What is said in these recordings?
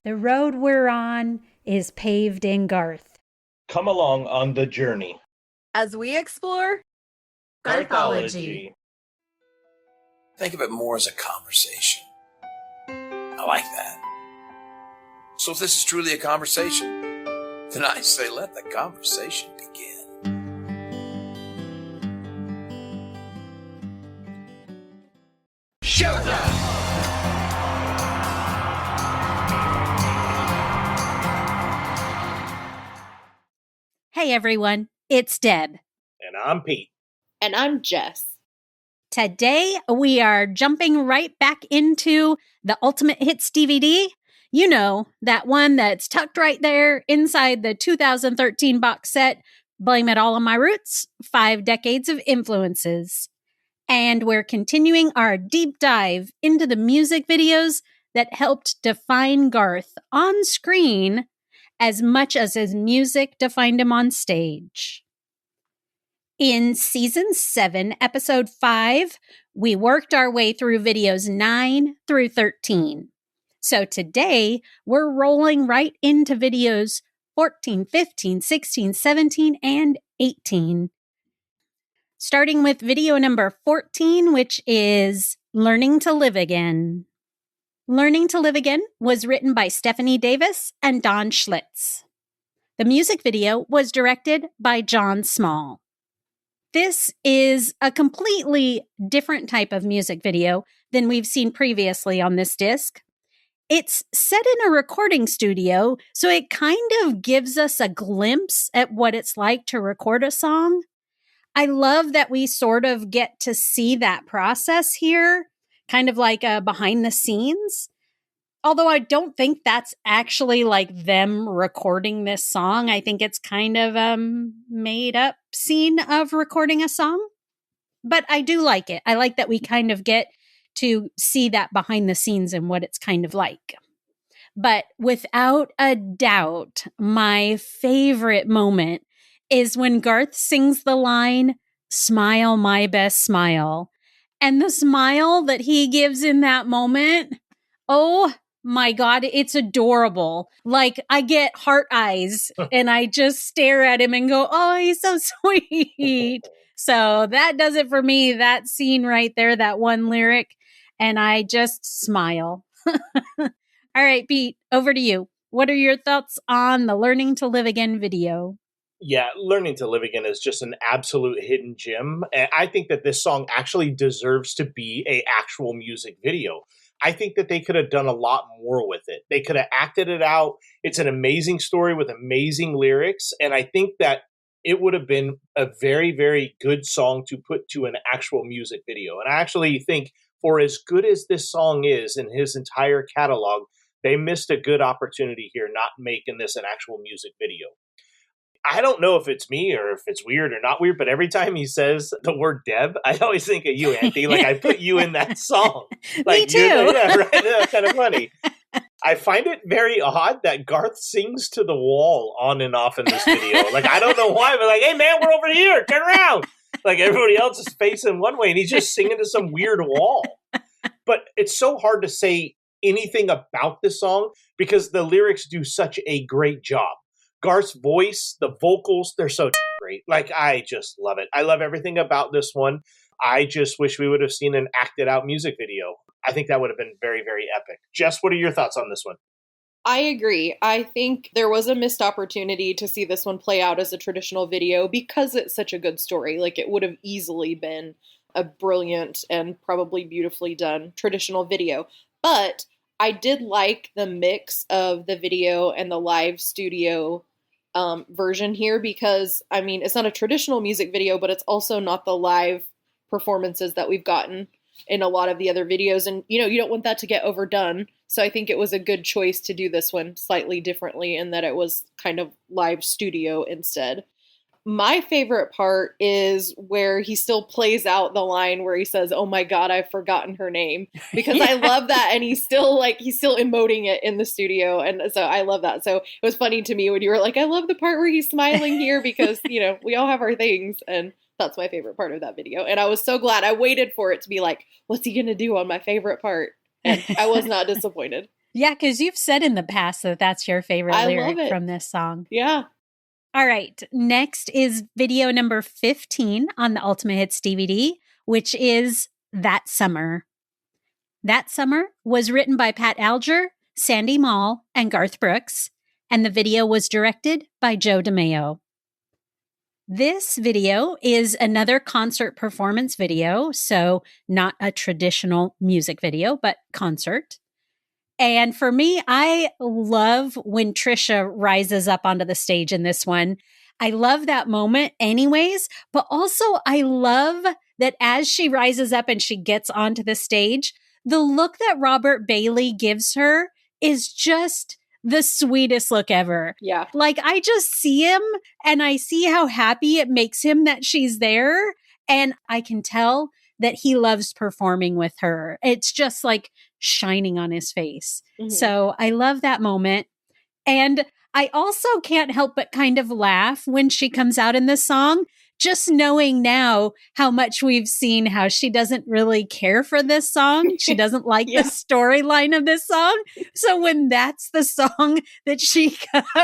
The road we're on is paved in Garth. Come along on the journey as we explore Garthology. Think of it more as a conversation. I like that. So if this is truly a conversation, then I say let the conversation begin. Showtime! Hey everyone, it's Deb. And I'm Pete. And I'm Jess. Today we are jumping right back into the Ultimate Hits DVD. You know, that one that's tucked right there inside the 2013 box set, Blame It All on My Roots, 5 Decades of Influences. And we're continuing our deep dive into the music videos that helped define Garth on screen as much as his music defined him on stage. In Season 7, Episode 5, we worked our way through videos 9 through 13. So today, we're rolling right into videos 14, 15, 16, 17, and 18. Starting with video number 14, which is Learning to Live Again. Learning to Live Again was written by Stephanie Davis and Don Schlitz. The music video was directed by John Small. This is a completely different type of music video than we've seen previously on this disc. It's set in a recording studio, so it kind of gives us a glimpse at what it's like to record a song. I love that we sort of get to see that process here, kind of like behind the scenes. Although I don't think that's actually like them recording this song. I think it's kind of a made up scene of recording a song. But I do like it. I like that we kind of get to see that behind the scenes and what it's kind of like. But without a doubt, my favorite moment is when Garth sings the line, "Smile, my best smile." And the smile that he gives in that moment, oh my God, it's adorable. Like, I get heart eyes and I just stare at him and go, oh, he's so sweet. So that does it for me, that scene right there, that one lyric. And I just smile. All right, Pete, over to you. What are your thoughts on the Learning to Live Again video? Yeah, Learning to Live Again is just an absolute hidden gem. And I think that this song actually deserves to be an actual music video. I think that they could have done a lot more with it. They could have acted it out. It's an amazing story with amazing lyrics. And I think that it would have been a very, very good song to put to an actual music video. And I actually think for as good as this song is in his entire catalog, they missed a good opportunity here not making this an actual music video. I don't know if it's me or if it's weird or not weird, but every time he says the word Deb, I always think of you, Auntie. Like I put you in that song. Like, me too. Yeah, right. That's kind of funny. I find it very odd that Garth sings to the wall on and off in this video. Like, I don't know why, but like, hey man, we're over here. Turn around. Like everybody else is facing one way and he's just singing to some weird wall. But it's so hard to say anything about this song because the lyrics do such a great job. Garth's voice, the vocals, they're so great. Like, I just love it. I love everything about this one. I just wish we would have seen an acted out music video. I think that would have been very, very epic. Jess, what are your thoughts on this one? I agree. I think there was a missed opportunity to see this one play out as a traditional video because it's such a good story. Like, it would have easily been a brilliant and probably beautifully done traditional video. But I did like the mix of the video and the live studio version here because, I mean, it's not a traditional music video, but it's also not the live performances that we've gotten in a lot of the other videos. And, you know, you don't want that to get overdone. So I think it was a good choice to do this one slightly differently in that it was kind of live studio instead. My favorite part is where he still plays out the line where he says, oh my God, I've forgotten her name, because I love that. And he's still emoting it in the studio. And so I love that. So it was funny to me when you were like, I love the part where he's smiling here because, you know, we all have our things. And that's my favorite part of that video. And I was so glad. I waited for it to be like, what's he going to do on my favorite part? And I was not disappointed. Yeah, because you've said in the past that that's your favorite I lyric love it. from this song. Yeah. All right. Next is video number 15 on the Ultimate Hits DVD, which is That Summer. That Summer was written by Pat Alger, Sandy Mall, and Garth Brooks, and the video was directed by Joe DeMeo. This video is another concert performance video, so not a traditional music video, but concert. And for me, I love when Trisha rises up onto the stage in this one. I love that moment anyways, but also I love that as she rises up and she gets onto the stage, the look that Robert Bailey gives her is just the sweetest look ever. Yeah. Like I just see him and I see how happy it makes him that she's there. And I can tell that he loves performing with her. It's just like shining on his face. Mhm. So I love that moment. And I also can't help but kind of laugh when she comes out in this song, just knowing now how much we've seen how she doesn't really care for this song. She doesn't like Yeah. the storyline of this song. So when that's the song that she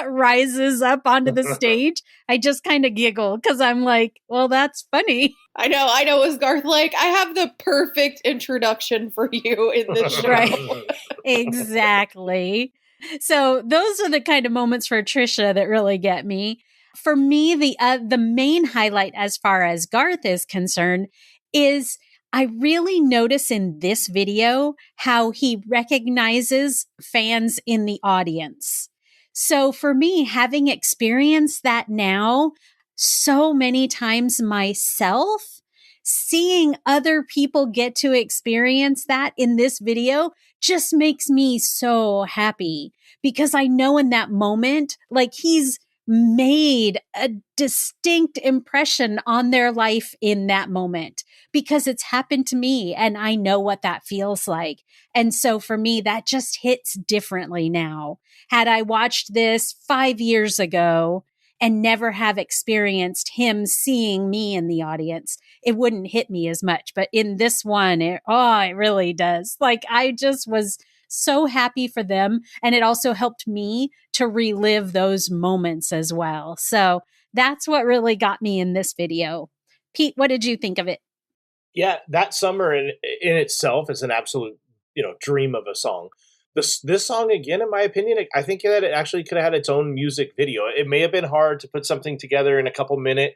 rises up onto the stage, I just kind of giggle because I'm like, well, that's funny. I know. Was Garth like, I have the perfect introduction for you in this show. Right. Exactly. So those are the kind of moments for Trisha that really get me. For me, the main highlight as far as Garth is concerned is I really notice in this video how he recognizes fans in the audience. So for me, having experienced that now so many times myself, seeing other people get to experience that in this video just makes me so happy because I know in that moment, like he's made a distinct impression on their life in that moment because it's happened to me and I know what that feels like. And so for me, that just hits differently now. Had I watched this 5 years ago and never have experienced him seeing me in the audience, it wouldn't hit me as much. But in this one, it really does. Like I just was so happy for them. And it also helped me to relive those moments as well. So that's what really got me in this video. Pete, what did you think of it? Yeah, That Summer in itself is an absolute, dream of a song. This song, again, in my opinion, I think that it actually could have had its own music video. It may have been hard to put something together in a couple-minute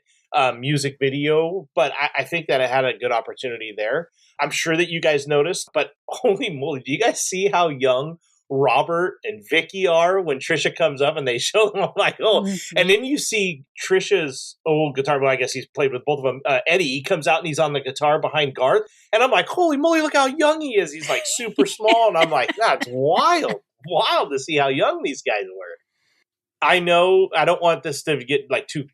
music video, but I think that it had a good opportunity there. I'm sure that you guys noticed, but holy moly, do you guys see how young Robert and Vicky are when Trisha comes up and they show them? I'm like, oh. Mm-hmm. And then you see Trisha's old guitar, well, I guess he's played with both of them. Eddie, he comes out and he's on the guitar behind Garth. And I'm like, holy moly, look how young he is. He's like super small. And I'm like, that's wild to see how young these guys were. I know I don't want this to get like too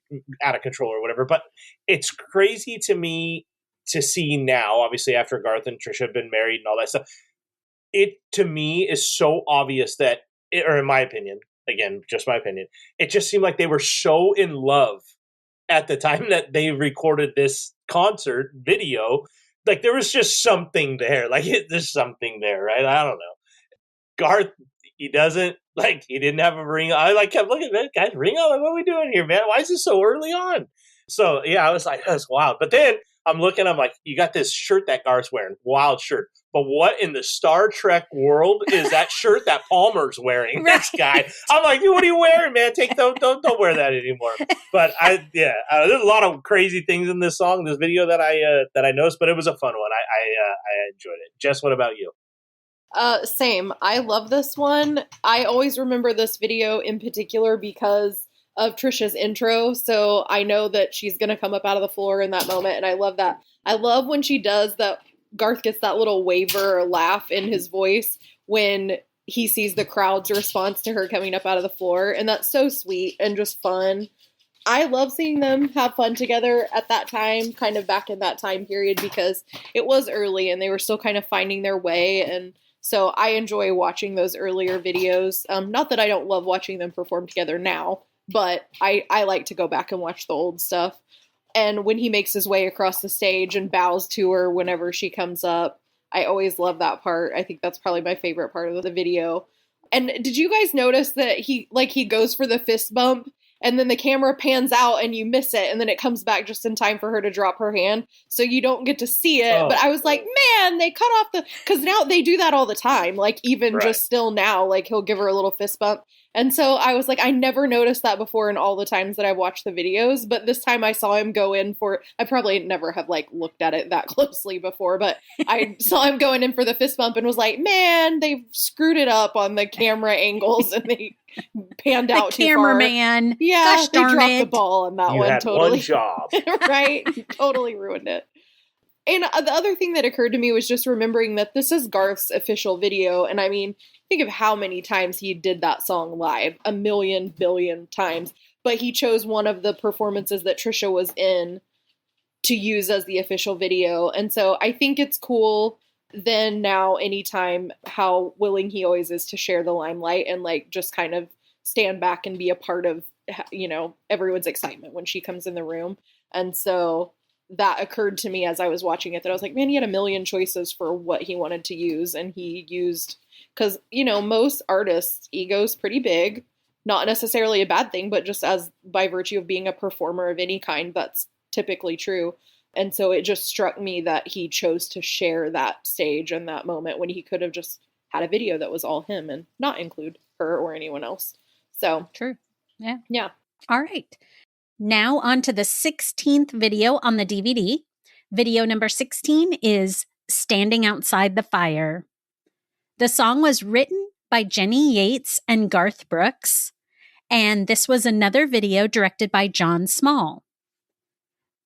out of control or whatever, but it's crazy to me to see now, obviously after Garth and Trisha have been married and all that stuff. It, to me, is so obvious that, or in my opinion, again, just my opinion, it just seemed like they were so in love at the time that they recorded this concert video. Like, there was just something there. Like, there's something there, right? I don't know. Garth, he didn't have a ring. I kept looking at that guy's ring on. Like, what are we doing here, man? Why is this so early on? So, yeah, I was like, that's wild. But then I'm like, you got this shirt that Garth's wearing, wild shirt. But what in the Star Trek world is that shirt that Palmer's wearing? This guy. I'm like, dude, what are you wearing, man? Don't wear that anymore. But there's a lot of crazy things in this song, this video that I noticed, but it was a fun one. I enjoyed it. Jess, what about you? Same. I love this one. I always remember this video in particular because of Trisha's intro. So I know that she's going to come up out of the floor in that moment. And I love that. I love when she does that. Garth gets that little waver or laugh in his voice when he sees the crowd's response to her coming up out of the floor. And that's so sweet and just fun. I love seeing them have fun together at that time, kind of back in that time period, because it was early and they were still kind of finding their way. And so I enjoy watching those earlier videos. Not that I don't love watching them perform together now, but I like to go back and watch the old stuff. And when he makes his way across the stage and bows to her whenever she comes up, I always love that part. I think that's probably my favorite part of the video. And did you guys notice that he goes for the fist bump and then the camera pans out and you miss it and then it comes back just in time for her to drop her hand, so you don't get to see it. Oh. But I was like, man, they cut off because now they do that all the time. Like even Right. just still now, like he'll give her a little fist bump. And so I was like, I never noticed that before in all the times that I've watched the videos. But this time I saw him go in for, I probably never have like looked at it that closely before, but I saw him going in for the fist bump and was like, man, they've screwed it up on the camera angles and they panned out The too far. cameraman. Yeah, Gosh they darn dropped it. the ball on that You one. had Totally. one job. Right? Totally ruined it. And the other thing that occurred to me was just remembering that this is Garth's official video. And I mean, think of how many times he did that song live. 1 billion times. But he chose one of the performances that Trisha was in to use as the official video. And so I think it's cool then now anytime how willing he always is to share the limelight and like just kind of stand back and be a part of, you know, everyone's excitement when she comes in the room. And so that occurred to me as I was watching it, that I was like, man, he had 1 million choices for what he wanted to use. And he used, because, you know, most artists' ego's pretty big, not necessarily a bad thing, but just as by virtue of being a performer of any kind, that's typically true. And so it just struck me that he chose to share that stage and that moment when he could have just had a video that was all him and not include her or anyone else. So True. Yeah. Yeah. All right. Now on to the 16th video on the DVD. Video number 16 is Standing Outside the Fire. The song was written by Jenny Yates and Garth Brooks, and this was another video directed by John Small.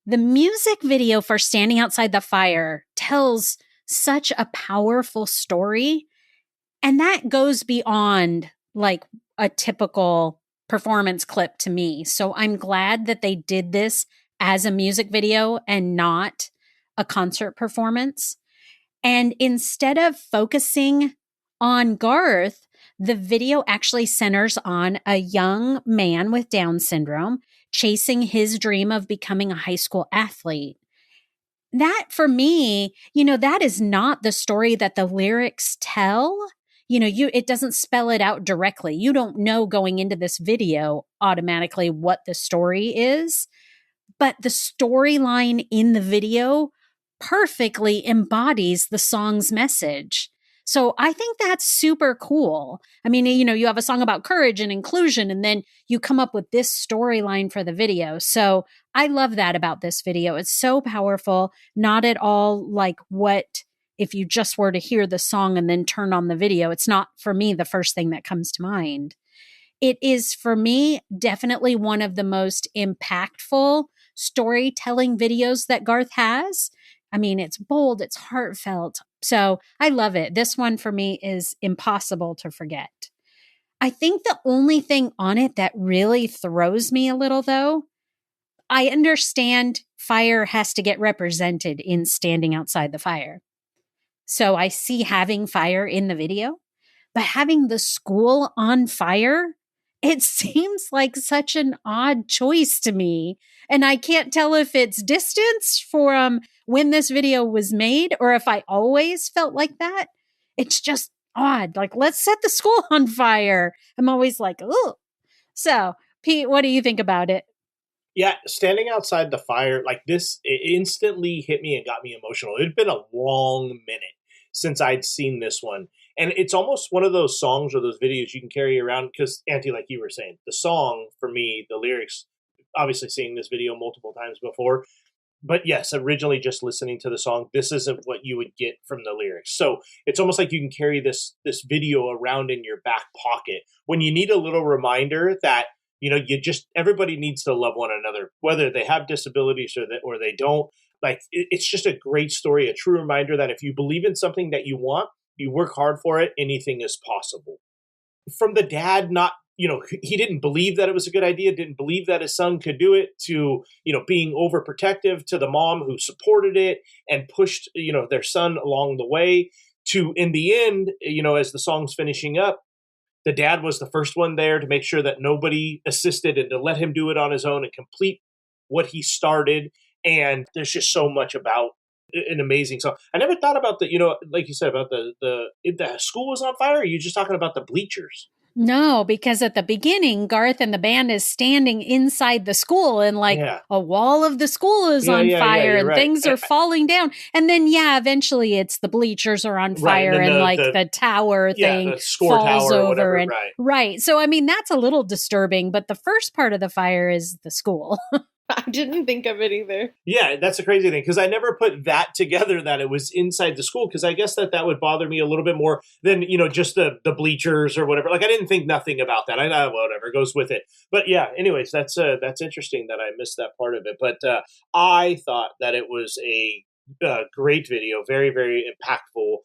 The music video for Standing Outside the Fire tells such a powerful story, and that goes beyond like a typical performance clip to me. So I'm glad that they did this as a music video and not a concert performance. And instead of focusing on Garth, the video actually centers on a young man with Down syndrome chasing his dream of becoming a high school athlete. That for me, you know, that is not the story that the lyrics tell. You know, it doesn't spell it out directly. You don't know going into this video automatically what the story is, but the storyline in the video perfectly embodies the song's message. So I think that's super cool. I mean, you know, you have a song about courage and inclusion, and then you come up with this storyline for the video. So I love that about this video. It's so powerful, not at all like what if you just were to hear the song and then turn on the video. It's not, for me, the first thing that comes to mind. It is, for me, definitely one of the most impactful storytelling videos that Garth has. I mean, it's bold, it's heartfelt. So I love it. This one for me is impossible to forget. I think the only thing on it that really throws me a little, though, I understand fire has to get represented in Standing Outside the Fire. So I see having fire in the video, but having the school on fire, it seems like such an odd choice to me. And I can't tell if it's distance from when this video was made or if I always felt like that. It's just odd. Like, let's set the school on fire. I'm always like, oh. So, Pete, what do you think about it? Yeah, Standing Outside the Fire, like this, it instantly hit me and got me emotional. It had been a long minute since I'd seen this one. And it's almost one of those songs or those videos you can carry around because, Auntie, like you were saying, the song, for me, the lyrics, obviously seeing this video multiple times before, but yes, originally just listening to the song, this isn't what you would get from the lyrics. So it's almost like you can carry this video around in your back pocket when you need a little reminder that, you know, everybody needs to love one another, whether they have disabilities or they don't. Like, it's just a great story, a true reminder that if you believe in something that you want, you work hard for it, anything is possible. From the dad, not, you know, he didn't believe that it was a good idea, didn't believe that his son could do it, to, you know, being overprotective, to the mom who supported it and pushed, you know, their son along the way, to, in the end, you know, as the song's finishing up, the dad was the first one there to make sure that nobody assisted and to let him do it on his own and complete what he started. And there's just so much about an amazing song. I never thought about the, like you said about if the school was on fire. Or are you just talking about the bleachers? No, because at the beginning, Garth and the band is standing inside the school and like Yeah. a wall of the school is on Yeah, fire you're and right. things are falling down. And then, eventually it's the bleachers are on Right, fire and and then the tower thing the score falls tower or over. whatever, And right. So, I mean, that's a little disturbing, but the first part of the fire is the school. I didn't think of it either. Yeah, that's a crazy thing because I never put that together that it was inside the school because I guess that would bother me a little bit more than just the bleachers or whatever. Like I didn't think nothing about that. I know whatever goes with it. But yeah, anyways, that's interesting that I missed that part of it. But I thought that it was a great video, very very impactful.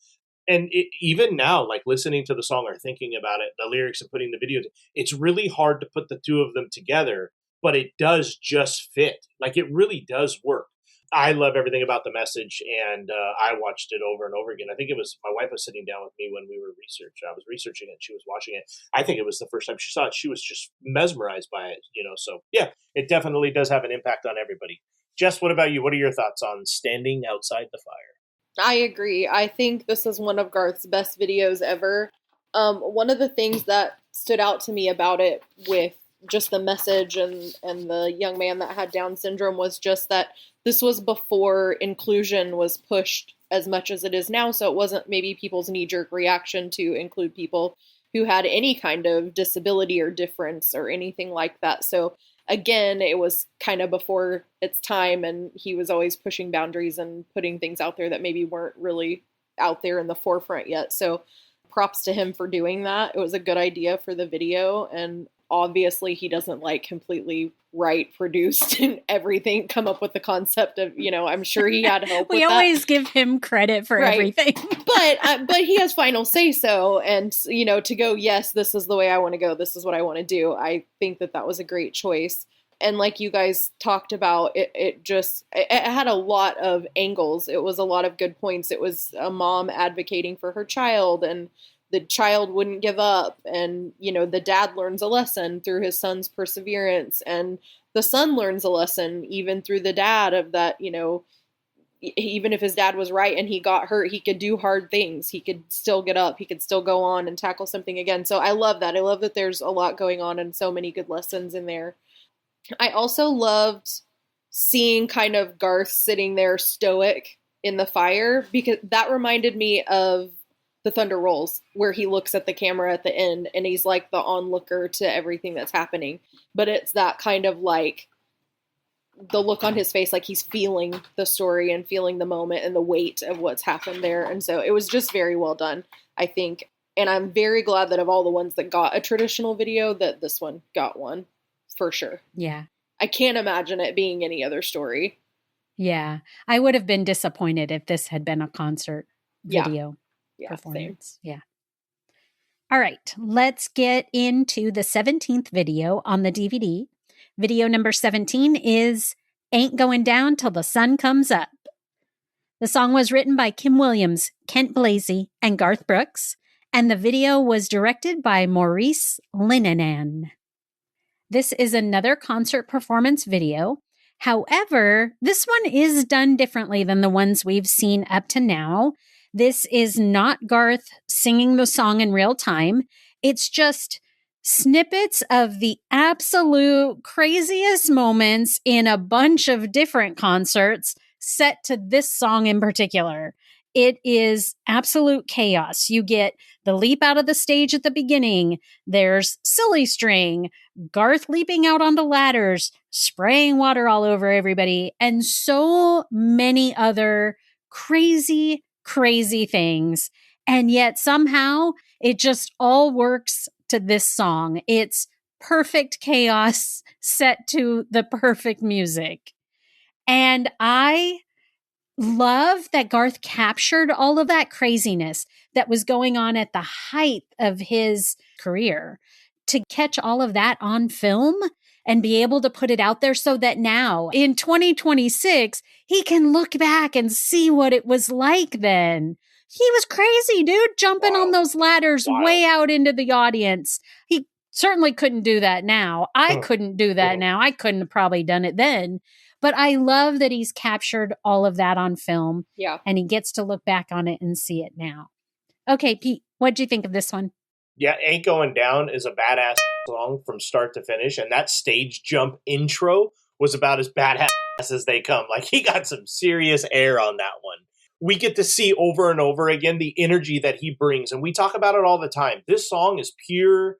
And even now, like listening to the song or thinking about it, the lyrics and putting the video, it's really hard to put the two of them together. But it does just fit. Like it really does work. I love everything about the message, and I watched it over and over again. I think it was my wife was sitting down with me when we were researching. I was researching it, she was watching it. I think it was the first time she saw it. She was just mesmerized by it, So yeah, it definitely does have an impact on everybody. Jess, what about you? What are your thoughts on Standing Outside the Fire? I agree. I think this is one of Garth's best videos ever. One of the things that stood out to me about it with just the message and the young man that had Down syndrome was just that this was before inclusion was pushed as much as it is now. So it wasn't maybe people's knee-jerk reaction to include people who had any kind of disability or difference or anything like that. So again, it was kind of before its time, and he was always pushing boundaries and putting things out there that maybe weren't really out there in the forefront yet. So props to him for doing that. It was a good idea for the video, and obviously he doesn't completely write, produced, and everything, come up with the concept of, I'm sure he had help with We always give him credit for everything. but he has final say so, and, to go, yes, this is the way I want to go, this is what I want to do. I think that was a great choice. And like you guys talked about, it had a lot of angles. It was a lot of good points. It was a mom advocating for her child, and the child wouldn't give up. And, the dad learns a lesson through his son's perseverance. And the son learns a lesson even through the dad of that, even if his dad was right and he got hurt, he could do hard things. He could still get up. He could still go on and tackle something again. So I love that. I love that there's a lot going on and so many good lessons in there. I also loved seeing kind of Garth sitting there stoic in the fire, because that reminded me of The Thunder Rolls, where he looks at the camera at the end and he's like the onlooker to everything that's happening. But it's that kind of like the look on his face, like he's feeling the story and feeling the moment and the weight of what's happened there. And so it was just very well done, I think. And I'm very glad that of all the ones that got a traditional video, that this one got one for sure. Yeah. I can't imagine it being any other story. Yeah. I would have been disappointed if this had been a concert video performance. Same. Yeah. All right. Let's get into the 17th video on the DVD. Video number 17 is Ain't Going Down Till the Sun Comes Up. The song was written by Kim Williams, Kent Blasey, and Garth Brooks, and the video was directed by Maurice Linanen. This is another concert performance video. However, this one is done differently than the ones we've seen up to now. This is not Garth singing the song in real time. It's just snippets of the absolute craziest moments in a bunch of different concerts set to this song in particular. It is absolute chaos. You get the leap out of the stage at the beginning. There's silly string, Garth leaping out onto ladders, spraying water all over everybody, and so many other crazy things. And yet somehow it just all works to this song. It's perfect chaos set to the perfect music. And I love that Garth captured all of that craziness that was going on at the height of his career, to catch all of that on film and be able to put it out there so that now in 2026, he can look back and see what it was like then. He was crazy, dude, jumping on those ladders way out into the audience. He certainly couldn't do that now. I couldn't do that now. I couldn't have probably done it then. But I love that he's captured all of that on film. Yeah. And he gets to look back on it and see it now. Okay, Pete, what'd you think of this one? Yeah, Ain't Going Down is a badass song from start to finish. And that stage jump intro was about as badass as they come. Like, he got some serious air on that one. We get to see over and over again the energy that he brings. And we talk about it all the time. This song is pure,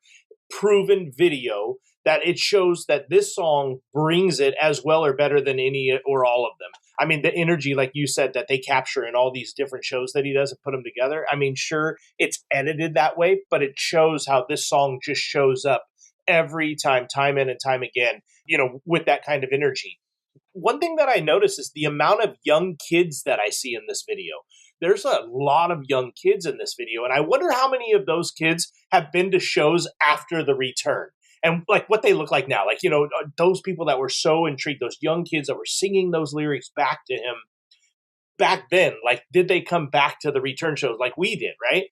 proven video that it shows that this song brings it as well or better than any or all of them. I mean, the energy, like you said, that they capture in all these different shows that he does and put them together. I mean, sure, it's edited that way, but it shows how this song just shows up every time in and time again, with that kind of energy. One thing that I notice is the amount of young kids that I see in this video. There's a lot of young kids in this video, and I wonder how many of those kids have been to shows after the return. And like what they look like now, like, those people that were so intrigued, those young kids that were singing those lyrics back to him back then, like, did they come back to the return shows like we did, right?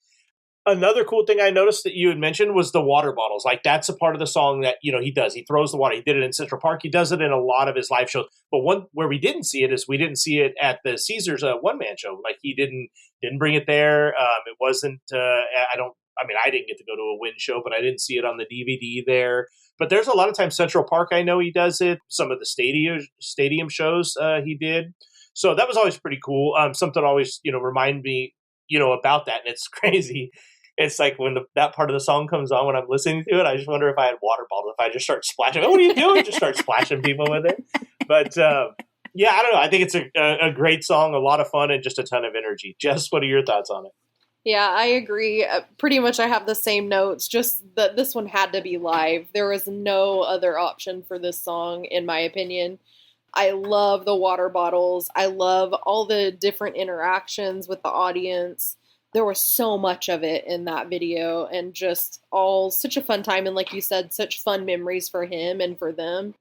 Another cool thing I noticed that you had mentioned was the water bottles. Like, that's a part of the song that, he does. He throws the water. He did it in Central Park. He does it in a lot of his live shows. But one where we didn't see it is we didn't see it at the Caesars one-man show. Like, he didn't bring it there. It wasn't, I didn't get to go to a Win show, but I didn't see it on the DVD there. But there's a lot of times Central Park, I know he does it. Some of the stadium shows he did. So that was always pretty cool. Something always, remind me, about that. And it's crazy. It's like when that part of the song comes on, when I'm listening to it, I just wonder if I had water bottles, if I just start splashing. Oh, what are you doing? Just start splashing people with it. But yeah, I don't know. I think it's a great song, a lot of fun, and just a ton of energy. Jess, what are your thoughts on it? Yeah, I agree. Pretty much I have the same notes, just that this one had to be live. There was no other option for this song, in my opinion. I love the water bottles. I love all the different interactions with the audience. There was so much of it in that video, and just all such a fun time. And like you said, such fun memories for him and for them.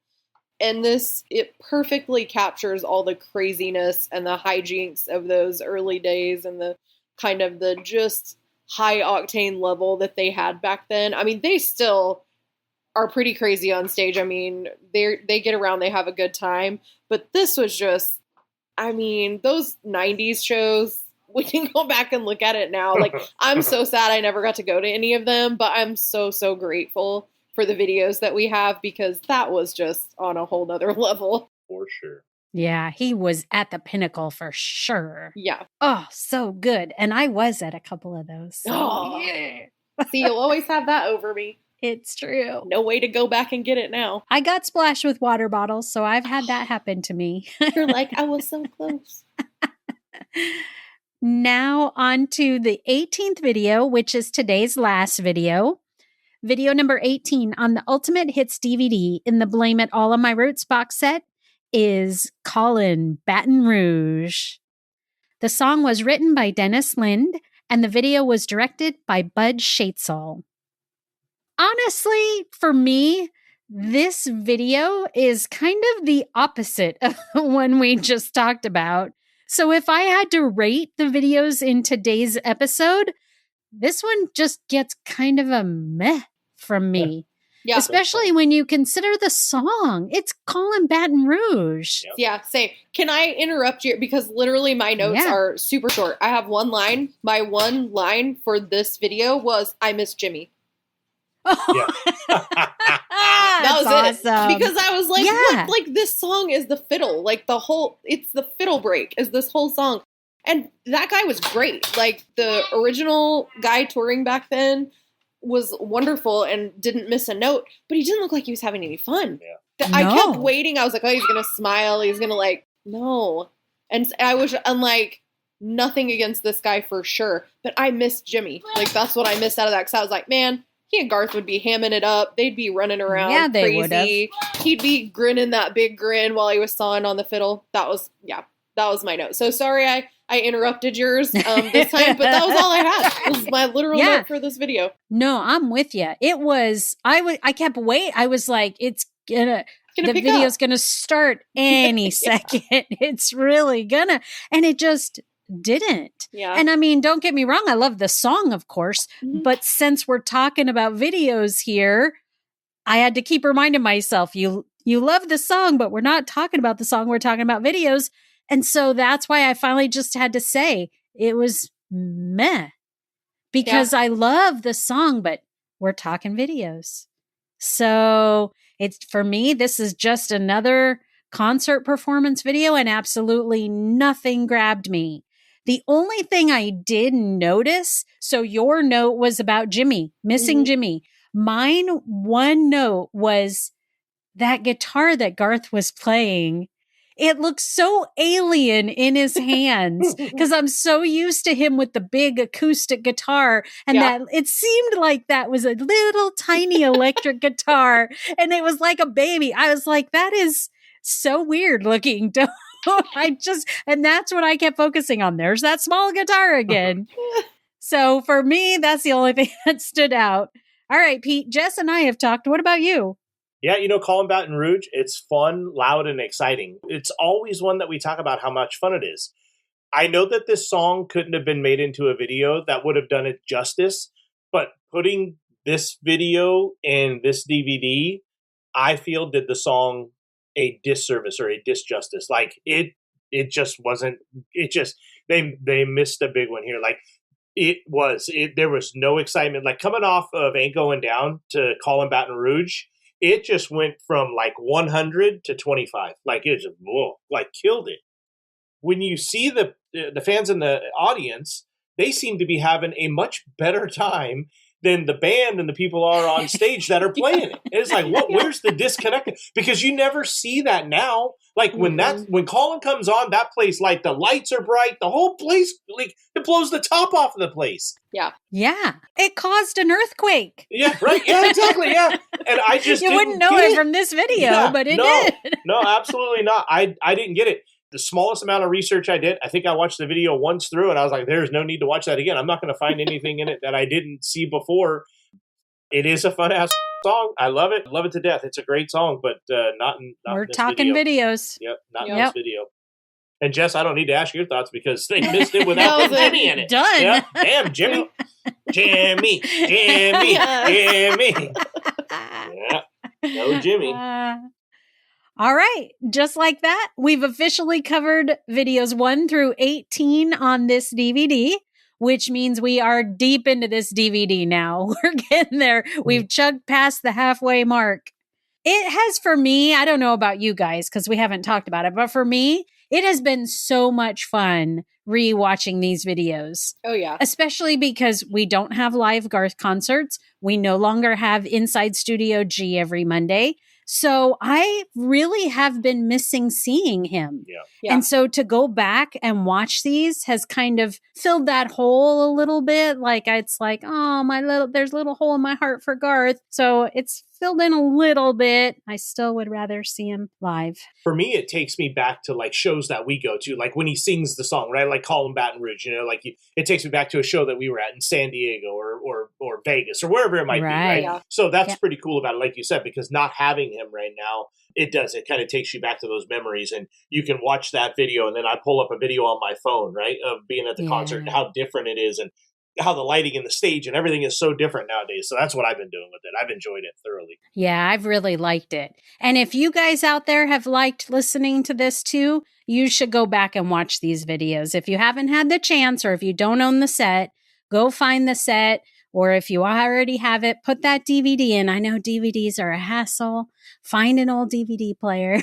And it perfectly captures all the craziness and the hijinks of those early days and the kind of the just high octane level that they had back then. I mean, they still are pretty crazy on stage. I mean, they get around, they have a good time, but this was just, I mean, those 90s shows, we can go back and look at it now. Like, I'm so sad I never got to go to any of them, but I'm so, so grateful for the videos that we have, because that was just on a whole nother level. For sure. Yeah, he was at the pinnacle for sure. Yeah. Oh, so good. And I was at a couple of those. So. Oh, yeah. See, you'll always have that over me. It's true. No way to go back and get it now. I got splashed with water bottles, so I've had that happen to me. You're like, I was so close. Now on to the 18th video, which is today's last video. Video number 18 on the Ultimate Hits DVD in the Blame It All on My Roots box set is Callin Baton Rouge. The song was written by Dennis Lind, and the video was directed by Bud Schaetzle. Honestly, for me, this video is kind of the opposite of the one we just talked about. So if I had to rate the videos in today's episode, this one just gets kind of a meh from me. Yeah. Especially when you consider the song. It's Callin Baton Rouge. Yep. Yeah, same. Can I interrupt you? Because literally my notes are super short. I have one line. My one line for this video was, I miss Jimmy. Yeah. That was awesome. It. Because I was like, look, like, this song is the fiddle. Like, it's the fiddle break is this whole song. And that guy was great. Like, the original guy touring back then was wonderful and didn't miss a note, but he didn't look like he was having any fun. Yeah. I kept waiting. I was like, oh, he's going to smile. He's going to no. And I'm like, nothing against this guy for sure, but I missed Jimmy. Like, that's what I missed out of that. Cause I was like, man, he and Garth would be hamming it up. They'd be running around crazy. He'd be grinning that big grin while he was sawing on the fiddle. That was my note. So sorry I interrupted yours this time, but that was all I had. It was my literal note for this video. No, I'm with you. It was, I kept waiting. I was like, the video's going to start any second. It's really gonna. And it just didn't. Yeah. And I mean, don't get me wrong. I love the song, of course, but since we're talking about videos here, I had to keep reminding myself, you you love the song, but we're not talking about the song. We're talking about videos. And so that's why I finally just had to say it was meh, because I love the song, but we're talking videos. So it's, for me, this is just another concert performance video, and absolutely nothing grabbed me. The only thing I did notice, so your note was about Jimmy, missing Jimmy. Mine, one note was that guitar that Garth was playing. It looks so alien in his hands because I'm so used to him with the big acoustic guitar, and that it seemed like that was a little tiny electric guitar, and it was like a baby. I was like, that is so weird looking. And that's what I kept focusing on. There's that small guitar again. So for me, that's the only thing that stood out. All right, Pete, Jess and I have talked. What about you? Yeah, Callin Baton Rouge, it's fun, loud, and exciting. It's always one that we talk about how much fun it is. I know that this song couldn't have been made into a video that would have done it justice, but putting this video in this DVD, I feel did the song a disservice or a disjustice. Like it just wasn't, they missed a big one here. Like there was no excitement. Like coming off of Ain't Going Down to Callin Baton Rouge, it just went from like 100 to 25. Like it just, killed it. When you see the fans in the audience, they seem to be having a much better time than the band and the people are on stage that are playing it. It's like, where's the disconnect? Because you never see that now. Like when Callin comes on, that place, like the lights are bright, the whole place, like it blows the top off of the place. Yeah. Yeah. It caused an earthquake. Yeah, right. Yeah, exactly. Yeah. And I just you wouldn't know it from this video, but it did. No, absolutely not. I didn't get it. The smallest amount of research I did, I think I watched the video once through and I was like, there's no need to watch that again. I'm not going to find anything in it that I didn't see before. It is a fun ass song. I love it. Love it to death. It's a great song, but not We're in this talking video. videos. Yep, not in this video. And Jess, I don't need to ask your thoughts because they missed it without Jimmy in it. Done. Yep. Damn, Jimmy. Jimmy. Yeah. No Jimmy. All right. Just like that, we've officially covered videos 1 through 18 on this DVD, which means we are deep into this DVD now. We're getting there. We've chugged past the halfway mark. It has, for me, I don't know about you guys because we haven't talked about it, but for me, it has been so much fun rewatching these videos. Oh, yeah. Especially because we don't have live Garth concerts. We no longer have Inside Studio G every Monday. So I really have been missing seeing him. Yeah. And so to go back and watch these has kind of filled that hole a little bit. Like it's like, oh, there's a little hole in my heart for Garth. So it's filled in a little bit. I still would rather see him live. For me, it takes me back to like shows that we go to, like when he sings the song, right? Like Callin Baton Rouge, like it takes me back to a show that we were at in San Diego or Vegas or wherever it might be, right? Yeah. So that's pretty cool about it, like you said, because not having him right now, it kind of takes you back to those memories, and you can watch that video, and then I pull up a video on my phone, right, of being at the concert and how different it is, and how the lighting in the stage and everything is so different nowadays. So that's what I've been doing with it. I've enjoyed it thoroughly. Yeah, I've really liked it. And if you guys out there have liked listening to this too, you should go back and watch these videos. If you haven't had the chance, or if you don't own the set, go find the set. Or if you already have it, put that DVD in. I know DVDs are a hassle. Find an old DVD player.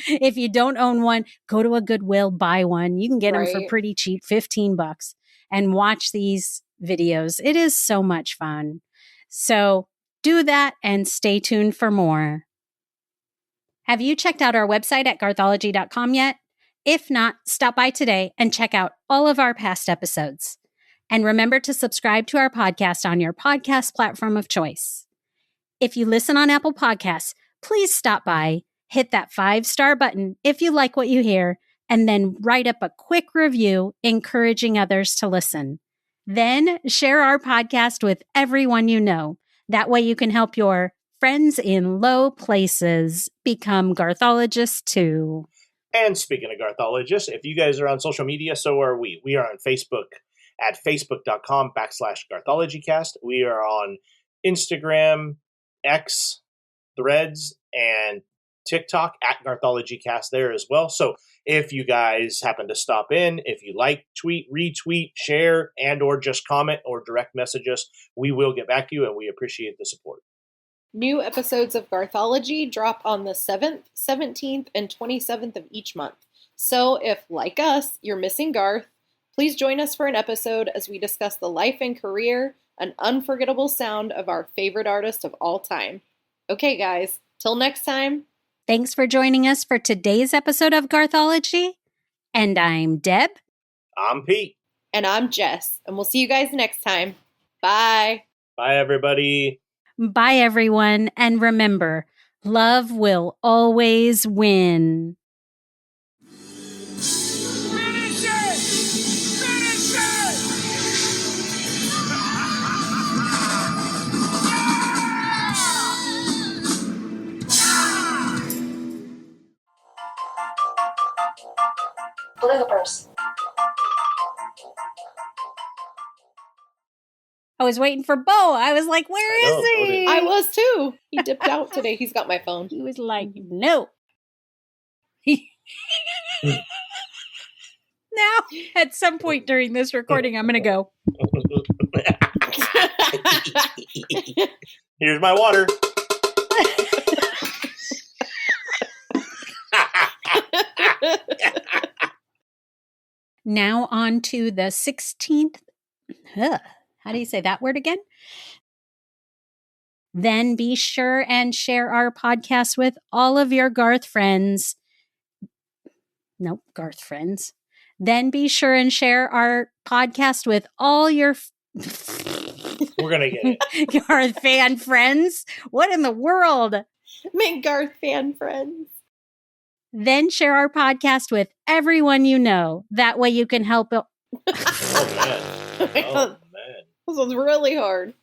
If you don't own one, go to a Goodwill, buy one. You can get them for pretty cheap, $15, and watch these videos. It is so much fun. So do that and stay tuned for more. Have you checked out our website at Garthology.com yet? If not, stop by today and check out all of our past episodes. And remember to subscribe to our podcast on your podcast platform of choice. If you listen on Apple Podcasts, please stop by, hit that 5-star button if you like what you hear, and then write up a quick review encouraging others to listen. Then share our podcast with everyone you know. That way you can help your friends in low places become Garthologists too. And speaking of Garthologists, if you guys are on social media, so are we. We are on Facebook at facebook.com/GarthologyCast. We are on Instagram, X, Threads, and TikTok at GarthologyCast there as well. So if you guys happen to stop in, if you like, tweet, retweet, share, and or just comment or direct message us, we will get back to you, and we appreciate the support. New episodes of Garthology drop on the 7th, 17th, and 27th of each month. So if, like us, you're missing Garth, please join us for an episode as we discuss the life and career, an unforgettable sound of our favorite artist of all time. Okay, guys, till next time. Thanks for joining us for today's episode of Garthology. And I'm Deb. I'm Pete. And I'm Jess. And we'll see you guys next time. Bye. Bye, everybody. Bye, everyone. And remember, love will always win. Finish it! Finish it! Bloopers. I was waiting for Bo. I was like, where is he? I was too. He dipped out today. He's got my phone. He was like, no. Now, at some point during this recording, I'm going to go. Here's my water. Now on to the 16th. How do you say that word again? Then be sure and share our podcast with all of your Garth friends. Nope, Garth friends. Then be sure and share our podcast with all your We're going to get it. Garth fan friends. What in the world? Make Garth fan friends. Then share our podcast with everyone you know. That way you can help. Oh, man. Oh, man. This one's really hard.